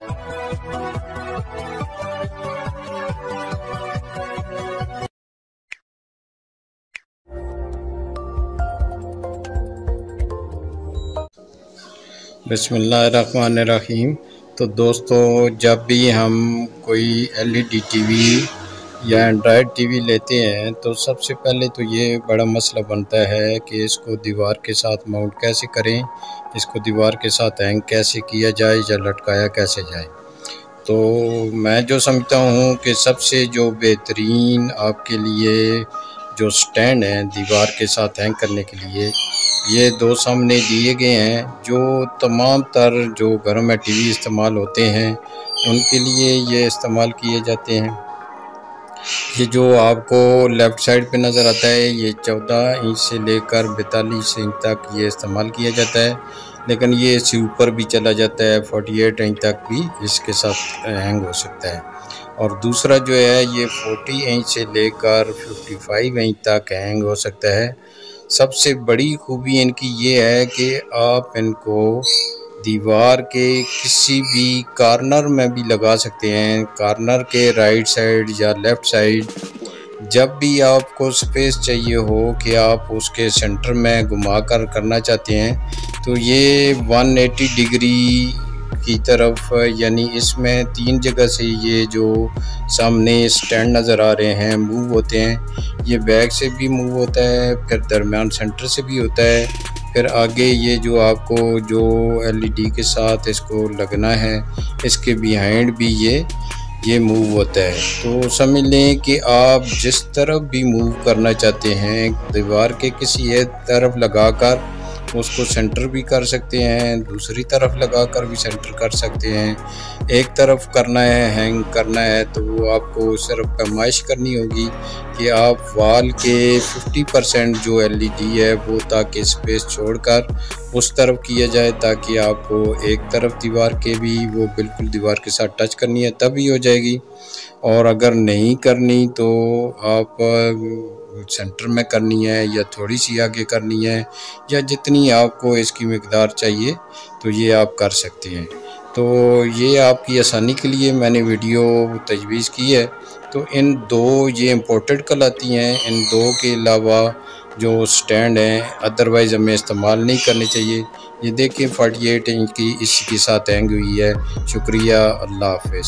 बिस्मिल्लाहिर्रहमानिर्रहीम। तो दोस्तों, जब भी हम कोई एलईडी टीवी या एंड्रॉयड टीवी लेते हैं तो सबसे पहले तो ये बड़ा मसला बनता है कि इसको दीवार के साथ माउंट कैसे करें, इसको दीवार के साथ हैंग कैसे किया जाए या लटकाया कैसे जाए। तो मैं जो समझता हूँ कि सबसे जो बेहतरीन आपके लिए जो स्टैंड हैं दीवार के साथ हैंग करने के लिए, ये दो सामने दिए गए हैं। जो तमाम तर जो घरों में टीवी इस्तेमाल होते हैं उनके लिए ये इस्तेमाल किए जाते हैं। ये जो आपको लेफ़्ट साइड पे नज़र आता है, ये 14 इंच से लेकर 42 इंच तक ये इस्तेमाल किया जाता है, लेकिन ये इससे ऊपर भी चला जाता है, 48 इंच तक भी इसके साथ हैंग हो सकता है। और दूसरा जो है ये 40 इंच से लेकर 55 इंच तक हैंग हो सकता है। सबसे बड़ी खूबी इनकी ये है कि आप इनको दीवार के किसी भी कॉर्नर में भी लगा सकते हैं, कॉर्नर के राइट साइड या लेफ़्ट साइड। जब भी आपको स्पेस चाहिए हो कि आप उसके सेंटर में घुमा कर करना चाहते हैं तो ये 180 डिग्री की तरफ, यानी इसमें 3 जगह से ये जो सामने स्टैंड नज़र आ रहे हैं मूव होते हैं। ये बैक से भी मूव होता है, फिर दरमियान सेंटर से भी होता है, फिर आगे ये जो आपको जो एलईडी के साथ इसको लगना है इसके बिहाइंड भी ये मूव होता है। तो समझ लें कि आप जिस तरफ भी मूव करना चाहते हैं दीवार के किसी एक तरफ लगाकर उसको सेंटर भी कर सकते हैं, दूसरी तरफ लगाकर भी सेंटर कर सकते हैं। एक तरफ करना है, हैंग करना है, तो वो आपको सिर्फ पैमाइश करनी होगी कि आप वॉल के 50% जो एलईडी है वो ताकि स्पेस छोड़कर उस तरफ किया जाए, ताकि आपको एक तरफ दीवार के भी वो बिल्कुल दीवार के साथ टच करनी है तभी हो जाएगी। और अगर नहीं करनी तो आप सेंटर में करनी है या थोड़ी सी आगे करनी है या जितनी आपको इसकी मिकदार चाहिए तो ये आप कर सकते हैं। तो ये आपकी आसानी के लिए मैंने वीडियो तजवीज़ की है। तो इन दो ये इम्पोर्टेड कहलाती हैं, इन दो के अलावा जो स्टैंड हैं अदरवाइज़ हमें इस्तेमाल नहीं करने चाहिए। ये देखिए 48 इंच की इसके साथ हैंग हुई है। शुक्रिया, अल्लाह हाफ़िज़।